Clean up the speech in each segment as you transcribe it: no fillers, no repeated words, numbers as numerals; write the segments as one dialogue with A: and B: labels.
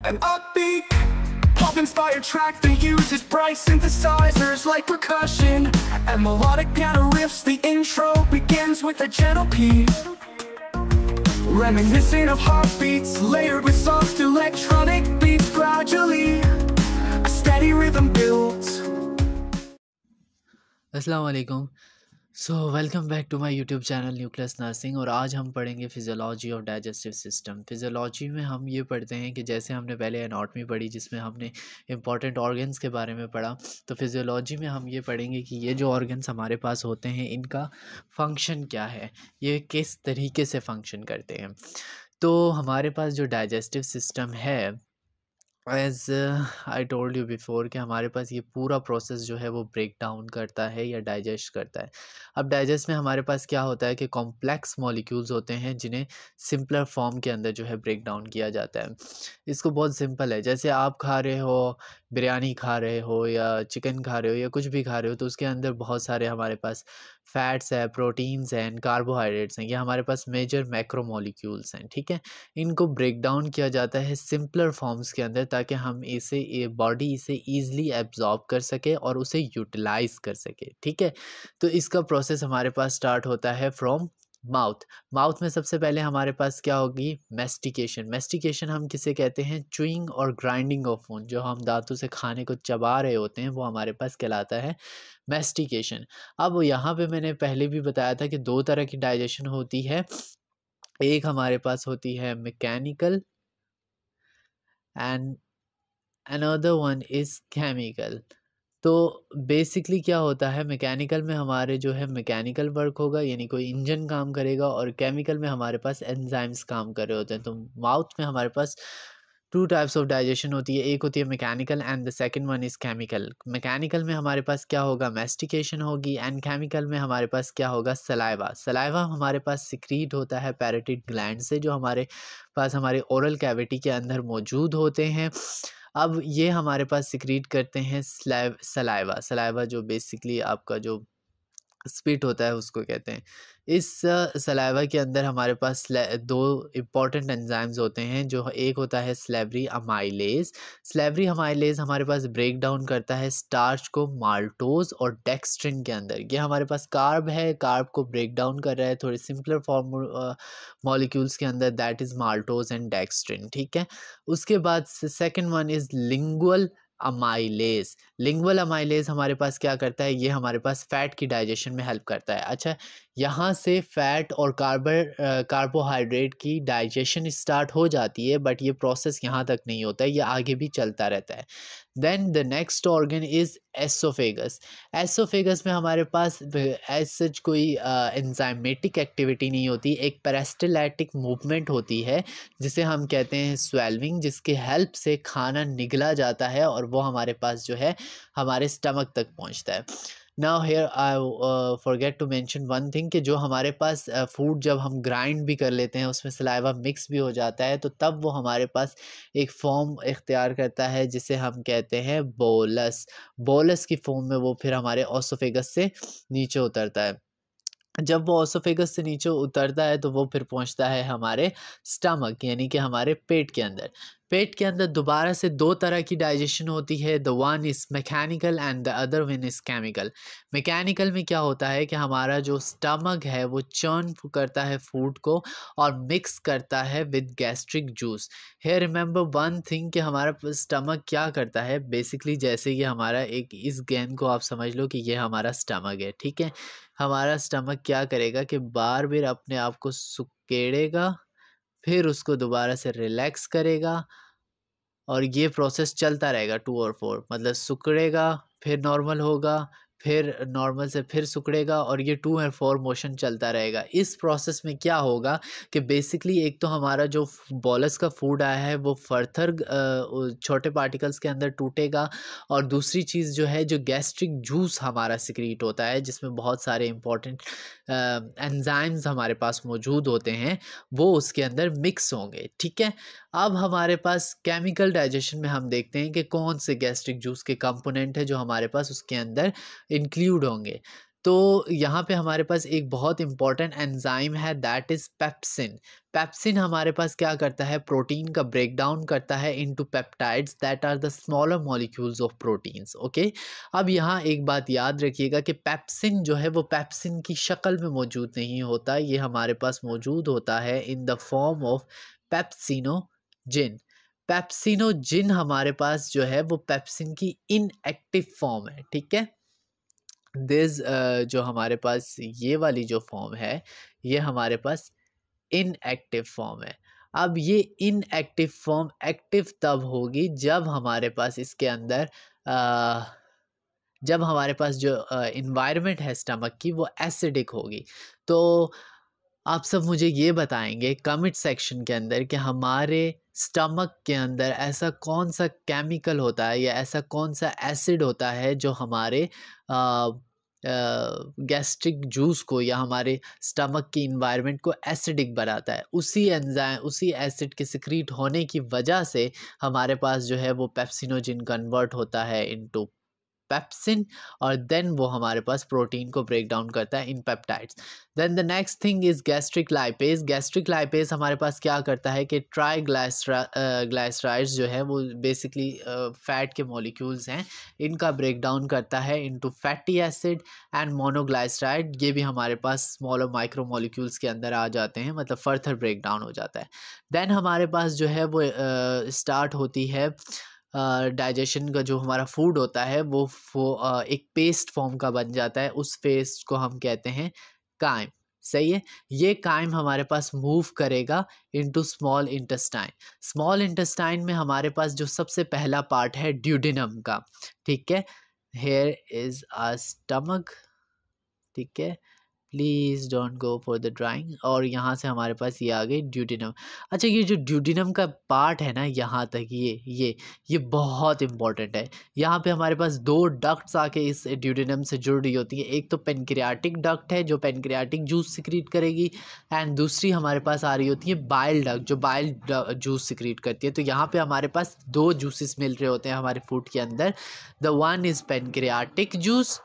A: An upbeat, pop-inspired track that uses bright synthesizers like percussion and melodic piano riffs. The intro begins with a gentle beat, reminiscent of heartbeats layered with soft electronic beats. Gradually, a steady rhythm builds.
B: अस्सलाम वालेकुम। Welcome back to my YouTube channel nucleus nursing. और आज हम पढ़ेंगे physiology of digestive system. Physiology में हम ये पढ़ते हैं कि जैसे हमने पहले एनाटॉमी पढ़ी जिसमें हमने इंपॉर्टेंट ऑर्गन्स के बारे में पढ़ा, तो फिजियोलॉजी में हम ये पढ़ेंगे कि ये जो ऑर्गन्स हमारे पास होते हैं इनका फंक्शन क्या है, ये किस तरीके से फंक्शन करते हैं। तो हमारे पास जो डाइजेस्टिव सिस्टम है, as I told you before, कि हमारे पास ये पूरा प्रोसेस जो है वो ब्रेक डाउन करता है या डाइजेस्ट करता है। अब डाइजेस्ट में हमारे पास क्या होता है कि कॉम्प्लेक्स मॉलिक्यूल्स होते हैं जिन्हें सिंपलर फॉर्म के अंदर जो है ब्रेक डाउन किया जाता है। इसको बहुत सिंपल है, जैसे आप खा रहे हो, बिरयानी खा रहे हो या चिकन खा रहे हो या कुछ भी खा रहे हो, तो उसके अंदर बहुत सारे हमारे पास फैट्स है, प्रोटीन्स हैं एंड कार्बोहाइड्रेट्स हैं। ये हमारे पास मेजर मैक्रो मॉलिक्यूल्स हैं, ठीक है। इनको ब्रेक डाउन किया जाता है सिंपलर फॉर्म्स के अंदर ताकि हम बॉडी इसे ईज़िली एब्जॉर्ब कर सके और उसे यूटिलाइज़ कर सके, ठीक है। तो इसका प्रोसेस हमारे पास स्टार्ट होता है फ्रॉम माउथ। माउथ में सबसे पहले हमारे पास क्या होगी, मेस्टिकेशन। मेस्टिकेशन हम किसे कहते हैं, च्यूइंग और ग्राइंडिंग ऑफ फूड। जो हम दांतों से खाने को चबा रहे होते हैं वो हमारे पास कहलाता है मेस्टिकेशन। अब यहाँ पे मैंने पहले भी बताया था कि दो तरह की डाइजेशन होती है। एक हमारे पास होती है mechanical and another one is chemical. तो बेसिकली क्या होता है, मैकेनिकल में हमारे जो है मैकेनिकल वर्क होगा, यानी कोई इंजन काम करेगा, और केमिकल में हमारे पास एंजाइम्स काम कर रहे होते हैं। तो माउथ में हमारे पास टू टाइप्स ऑफ डाइजेशन होती है, एक होती है mechanical and the second one is chemical. Mechanical में हमारे पास क्या होगा, मेस्टिकेशन होगी, एंड केमिकल में हमारे पास क्या होगा, सलाइवा। सलाइवा हमारे पास सिक्रीट होता है पैरोटिड ग्लैंड से, जो हमारे पास हमारे ओरल कैविटी के अंदर मौजूद होते हैं। अब ये हमारे पास सिक्रीट करते हैं सलाइवा। सलाइवा जो बेसिकली आपका जो स्पिट होता है उसको कहते हैं। इस सलाइवा के अंदर हमारे पास दो इम्पॉर्टेंट एंजाइम्स होते हैं, जो एक होता है स्लेवरी अमाइलेज। स्लेवरी अमाइलेज हमारे पास ब्रेक डाउन करता है स्टार्च को माल्टोज और डेक्स्ट्रिन के अंदर। ये हमारे पास कार्ब है, कार्ब को ब्रेक डाउन कर रहा है थोड़े सिंपलर फॉर्म मॉलिक्यूल्स के अंदर, that is maltose and dextrin, ठीक है। उसके बाद second one is lingual amylase. Lingual amylase हमारे पास क्या करता है, ये हमारे पास फैट की डाइजेशन में हेल्प करता है। अच्छा, यहाँ से फैट और कार्बोहाइड्रेट की डाइजेशन स्टार्ट हो जाती है, बट ये प्रोसेस यहाँ तक नहीं होता है, ये आगे भी चलता रहता है। Then the next organ is oesophagus. Oesophagus में हमारे पास एज सच कोई एंजाइमेटिक एक्टिविटी नहीं होती, एक पेरिस्टाल्टिक मूवमेंट होती है जिसे हम कहते हैं स्वेल्विंग, जिसके हेल्प से खाना निगला जाता है और वो हमारे पास जो है हमारे स्टमक तक पहुंचता है। Now here I forget to mention one thing, कि जो हमारे पास फूड जब हम ग्राइंड भी कर लेते हैं उसमें सलाइवा मिक्स भी हो जाता है, तो तब वो हमारे पास एक फॉर्म इख्तियार करता है जिसे हम कहते हैं बोलस। बोलस की फॉर्म में वो फिर हमारे ओसोफेगस से नीचे उतरता है। जब वो ओसोफेगस से नीचे उतरता है तो वो फिर पहुंचता है हमारे स्टमक, यानी कि हमारे पेट के अंदर। पेट के अंदर दोबारा से दो तरह की डाइजेशन होती है, the one is mechanical and the other one is chemical. Mechanical में क्या होता है कि हमारा जो स्टमक है वो चर्न करता है फूड को और मिक्स करता है with gastric juice. Here remember one thing, कि हमारा स्टमक क्या करता है बेसिकली, जैसे ये हमारा एक, इस गेंद को आप समझ लो कि ये हमारा स्टमक है, ठीक है। हमारा स्टमक क्या करेगा कि बार बार अपने आप को सुकेड़ेगा, फिर उसको दोबारा से रिलैक्स करेगा, और ये प्रोसेस चलता रहेगा 2 और 4, मतलब सिकुड़ेगा, फिर नॉर्मल होगा, फिर नॉर्मल से फिर सिकुड़ेगा, और ये 2 और 4 मोशन चलता रहेगा। इस प्रोसेस में क्या होगा कि बेसिकली एक तो हमारा जो बोलस का फूड आया है वो फर्थर छोटे पार्टिकल्स के अंदर टूटेगा, और दूसरी चीज़ जो है, जो गैस्ट्रिक जूस हमारा सिक्रीट होता है जिसमें बहुत सारे इंपॉर्टेंट एंजाइम्स हमारे पास मौजूद होते हैं, वो उसके अंदर मिक्स होंगे, ठीक है। अब हमारे पास केमिकल डाइजेशन में हम देखते हैं कि कौन से गैस्ट्रिक जूस के कंपोनेंट है जो हमारे पास उसके अंदर इंक्लूड होंगे। तो यहाँ पे हमारे पास एक बहुत इंपॉर्टेंट एंजाइम है, दैट इज़ पेप्सिन। पेप्सिन हमारे पास क्या करता है, प्रोटीन का ब्रेक डाउन करता है into peptides that are the smaller molecules of proteins. Okay, अब यहाँ एक बात याद रखिएगा कि पेप्सिन जो है वो पेप्सिन की शक्ल में मौजूद नहीं होता, ये हमारे पास मौजूद होता है in the form of pepsinogen. Pepsinogen हमारे पास जो है वो पेप्सिन की इनएक्टिव फॉर्म है, ठीक है। दिस जो हमारे पास ये वाली जो फॉर्म है, ये हमारे पास इनएक्टिव फॉर्म है। अब ये इनएक्टिव फॉर्म एक्टिव तब होगी जब हमारे पास इसके अंदर जब हमारे पास जो इन्वायरमेंट है स्टमक की वो एसिडिक होगी। तो आप सब मुझे ये बताएंगे कमेंट सेक्शन के अंदर कि हमारे स्टमक के अंदर ऐसा कौन सा केमिकल होता है या ऐसा कौन सा एसिड होता है जो हमारे गैस्ट्रिक जूस को या हमारे स्टमक की इन्वायरमेंट को एसिडिक बनाता है। उसी एसिड के सिक्रीट होने की वजह से हमारे पास जो है वो पेप्सिनोजिन कन्वर्ट होता है इनटू पेप्सिन, और देन वो हमारे पास प्रोटीन को ब्रेक डाउन करता है in peptides. Then the next thing is gastric lipase. Gastric lipase हमारे पास क्या करता है कि ट्राइग्लाइसराइड्स जो है वो बेसिकली फैट के मॉलिक्यूल्स हैं, इनका ब्रेक डाउन करता है इनटू फैटी एसिड एंड मोनोग्लाइसराइड। ये भी हमारे पास स्मॉलर माइक्रो मॉलिक्यूल्स के अंदर आ जाते हैं, मतलब फर्दर ब्रेक डाउन हो जाता है। देन हमारे पास जो है वो स्टार्ट होती है डाइजेशन का, जो हमारा फूड होता है वो एक पेस्ट फॉर्म का बन जाता है, उस पेस्ट को हम कहते हैं काइम। सही है, ये काइम हमारे पास मूव करेगा into small intestine. Small intestine में हमारे पास जो सबसे पहला पार्ट है ड्यूडेनम का, ठीक है। हेयर इज अ स्टमक, ठीक है, please don't go for the drawing. और यहाँ से हमारे पास ये आ गई ड्यूडेनम। अच्छा, ये जो ड्यूडेनम का पार्ट है ना, यहाँ तक ये बहुत इंपॉर्टेंट है। यहाँ पे हमारे पास दो डक्ट्स आके इस ड्यूडेनम से जुड़ रही होती है। एक तो पेनक्रियाटिक डक्ट है जो पेनक्रियाटिक जूस सिक्रीट करेगी, एंड दूसरी हमारे पास आ रही होती है बाइल डक्ट जो बाइल जूस सिक्रीट करती है। तो यहाँ पे हमारे पास दो जूसेस मिल रहे होते हैं हमारे फूड के अंदर। The one is pancreatic juice,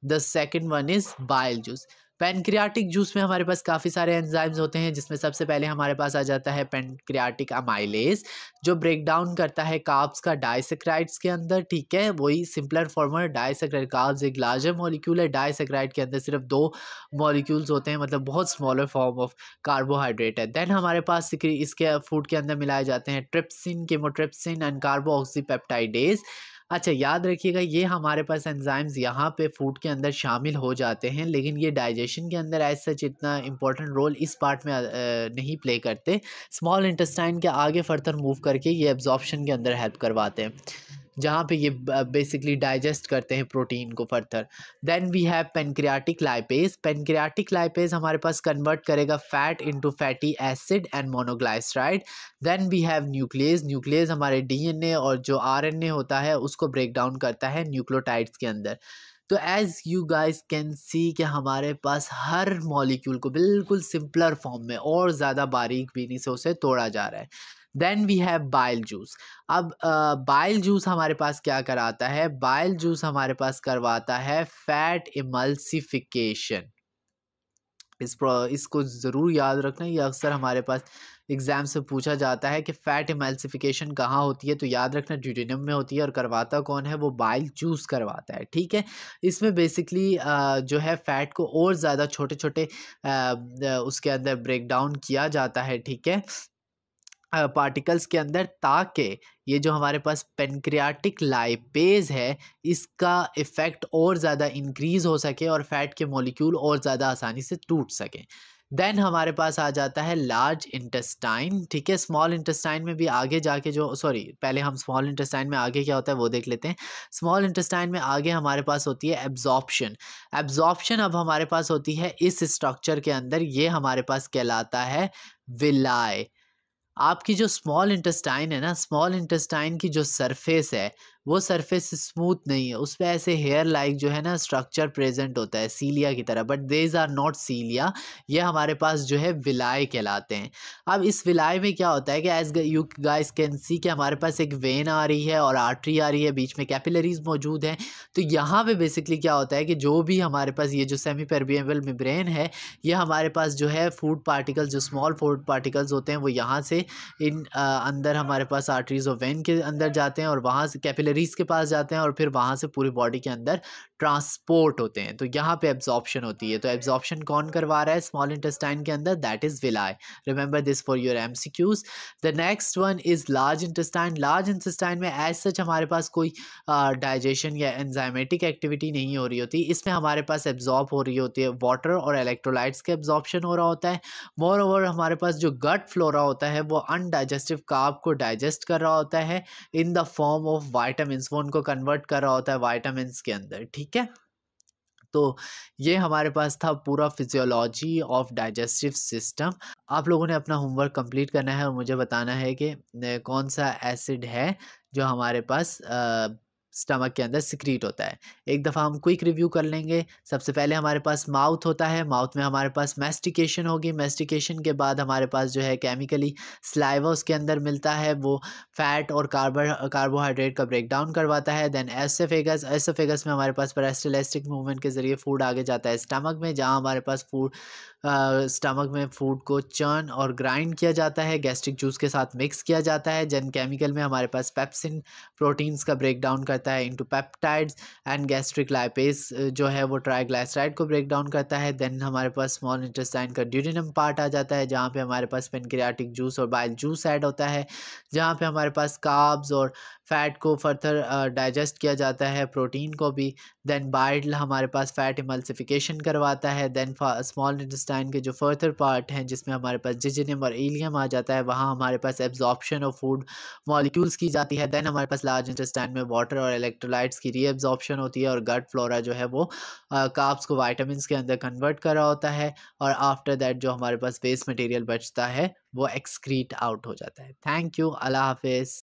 B: the second one is bile juice. Pancreatic juice में हमारे पास काफ़ी सारे एंजाइम्स होते हैं, जिसमें सबसे पहले हमारे पास आ जाता है पेनक्रियाटिक अमाइलेज, जो ब्रेक डाउन करता है कार्ब्स का डाइसेक्राइड्स के अंदर, ठीक है। वही सिंपलर फॉर्मर डाइसेक्राइड, कार्ब्स एक लार्जर मॉलिक्यूल है, डाइसेक्राइड के अंदर सिर्फ दो मॉलिक्यूल्स होते हैं, मतलब बहुत स्मॉलर फॉर्म ऑफ कार्बोहाइड्रेट है। देन हमारे पास इसके फूड के अंदर मिलाए जाते हैं ट्रिप्सिन, केमोट्रिप्सिन एंड कार्बोऑक्सीपेप्टाइडेज। अच्छा, याद रखिएगा ये हमारे पास एंजाइम्स यहाँ पे फूड के अंदर शामिल हो जाते हैं, लेकिन ये डाइजेशन के अंदर एज सच इतना इंपॉर्टेंट रोल इस पार्ट में नहीं प्ले करते। स्मॉल इंटेस्टाइन के आगे फर्दर मूव करके ये एब्जॉर्प्शन के अंदर हेल्प करवाते हैं, जहाँ पे ये बेसिकली डाइजेस्ट करते हैं प्रोटीन को further. Then we have pancreatic lipase. Pancreatic lipase हमारे पास कन्वर्ट करेगा fat into fatty acid and monoglyceride. Then we have nucleus. Nucleus हमारे डीएनए और जो आरएनए होता है उसको ब्रेक डाउन करता है न्यूक्लियोटाइड्स के अंदर। तो as you guys can see कि हमारे पास हर मॉलिक्यूल को बिल्कुल सिंपलर फॉर्म में और ज़्यादा बारीक बीनी से उसे तोड़ा जा रहा है। Then we have bile juice. अब बाइल जूस हमारे पास क्या कराता है, बाइल जूस हमारे पास करवाता है फैट इमल्सिफिकेशन। इसको ज़रूर याद रखना, ये अक्सर हमारे पास एग्ज़ाम से पूछा जाता है कि फ़ैट इमल्सिफिकेशन कहाँ होती है। तो याद रखना ड्यूडेनम में होती है, और करवाता कौन है, वो बाइल जूस करवाता है, ठीक है। इसमें बेसिकली जो है फ़ैट को और ज़्यादा छोटे छोटे उसके अंदर ब्रेक डाउन किया जाता है, ठीक है, पार्टिकल्स के अंदर, ताकि ये जो हमारे पास पेनक्रियाटिक लाइपेज है इसका इफ़ेक्ट और ज़्यादा इंक्रीज़ हो सके और फैट के मॉलिक्यूल और ज़्यादा आसानी से टूट सकें। देन हमारे पास आ जाता है लार्ज इंटेस्टाइन, ठीक है। स्मॉल इंटेस्टाइन में भी आगे जाके पहले हम स्मॉल इंटेस्टाइन में आगे क्या होता है वो देख लेते हैं। स्मॉल इंटेस्टाइन में आगे हमारे पास होती है एब्जॉर्प्शन। एब्जॉर्प्शन अब हमारे पास होती है इस स्ट्रक्चर के अंदर, ये हमारे पास कहलाता है विलाई। आपकी जो स्मॉल इंटेस्टाइन है ना, स्मॉल इंटेस्टाइन की जो सरफेस है वो सरफेस स्मूथ नहीं है, उस पे ऐसे हेयर लाइक जो है ना स्ट्रक्चर प्रेजेंट होता है सीलिया की तरह, बट देज आर नॉट सीलिया, ये हमारे पास जो है विलाय कहलाते हैं। अब इस विलाय में क्या होता है कि as you guys can see कि हमारे पास एक वेन आ रही है और आर्टरी आ रही है, बीच में कैपिलरीज मौजूद हैं। तो यहाँ पे बेसिकली क्या होता है कि जो भी हमारे पास ये जो सेमी परमिएबल मेम्ब्रेन है, ये हमारे पास जो है फूड पार्टिकल्स, जो स्मॉल फूड पार्टिकल्स होते हैं वो यहाँ से इन अंदर हमारे पास आर्टरीज और वेन के अंदर जाते हैं और वहाँ से कैपिलरीज के पास जाते हैं और फिर वहाँ से पूरी बॉडी के अंदर ट्रांसपोर्ट होते हैं। तो यहाँ पे एब्जॉर्प्शन होती है। तो एब्जॉर्प्शन कौन करवा रहा है स्मॉल इंटेस्टाइन के अंदर? That is विलाय। Remember this for your MCQs. The next one is large intestine. Large intestine में एज सच हमारे पास कोई डाइजेशन या एंजाइमेटिक एक्टिविटी नहीं हो रही होती, इसमें हमारे पास एब्जॉर्ब हो रही होती है वाटर और इलेक्ट्रोलाइट्स का एब्जॉर्प्शन हो रहा होता है। मोर ओवर हमारे पास जो गट फ्लोरा होता है वो अनडाइजेस्टिव कार्ब को डाइजेस्ट कर रहा होता है in the form of vitamins, वो उनको कन्वर्ट कर रहा होता है वाइटामिन्स के अंदर। ठीक है, तो ये हमारे पास था पूरा फिजियोलॉजी ऑफ डाइजेस्टिव सिस्टम। आप लोगों ने अपना होमवर्क कंप्लीट करना है और मुझे बताना है कि कौन सा एसिड है जो हमारे पास स्टमक के अंदर सिक्रीट होता है। एक दफ़ा हम क्विक रिव्यू कर लेंगे। सबसे पहले हमारे पास माउथ होता है, माउथ में हमारे पास मैस्टिकेशन होगी, मैस्टिकेशन के बाद हमारे पास जो है केमिकली स्लाइवा उसके अंदर मिलता है, वो फैट और कार्बोहाइड्रेट का ब्रेक डाउन करवाता है। देन एसोफेगस, एसोफेगस में हमारे पास पेरिस्टाल्टिक मूवमेंट के ज़रिए फूड आगे जाता है स्टमक में, जहाँ हमारे पास फूड स्टमक में फूड को चर्न और ग्राइंड किया जाता है, गैस्ट्रिक जूस के साथ मिक्स किया जाता है। जन केमिकल में हमारे पास पेप्सिन प्रोटीन्स का ब्रेक डाउन करता है into peptides and gastric lipase जो है वो ट्राइग्लाइसराइड को ब्रेक डाउन करता है। देन हमारे पास स्मॉल इंटेस्टाइन का ड्यूडेनम पार्ट आ जाता है, जहाँ पे हमारे पास पेनक्रियाटिक जूस और बाइल जूस ऐड होता है, जहाँ पे हमारे पास कार्ब्स और फैट को फर्दर डाइजेस्ट किया जाता है, प्रोटीन को भी। देन बाइल हमारे पास फैट इमल्सिफिकेशन करवाता है। देन स्मॉल इंटेस्टाइन के जो फर्दर पार्ट हैं जिसमें हमारे पास जिजिनियम और इलियम आ जाता है, वहाँ हमारे पास एब्जॉर्प्शन ऑफ फूड मॉलिक्यूल्स की जाती है। देन हमारे पास लार्ज इंटेस्टाइन में वाटर और इलेक्ट्रोलाइट्स की रीएब्जॉर्प्शन होती है और गट फ्लोरा जो है वो कार्ब्स को वाइटामिन्स के अंदर कन्वर्ट कर रहा होता है और आफ्टर दैट जो हमारे पास वेस्ट मटेरियल बचता है वो एक्सक्रीट आउट हो जाता है। थैंक यू, अल्लाह हाफिज़।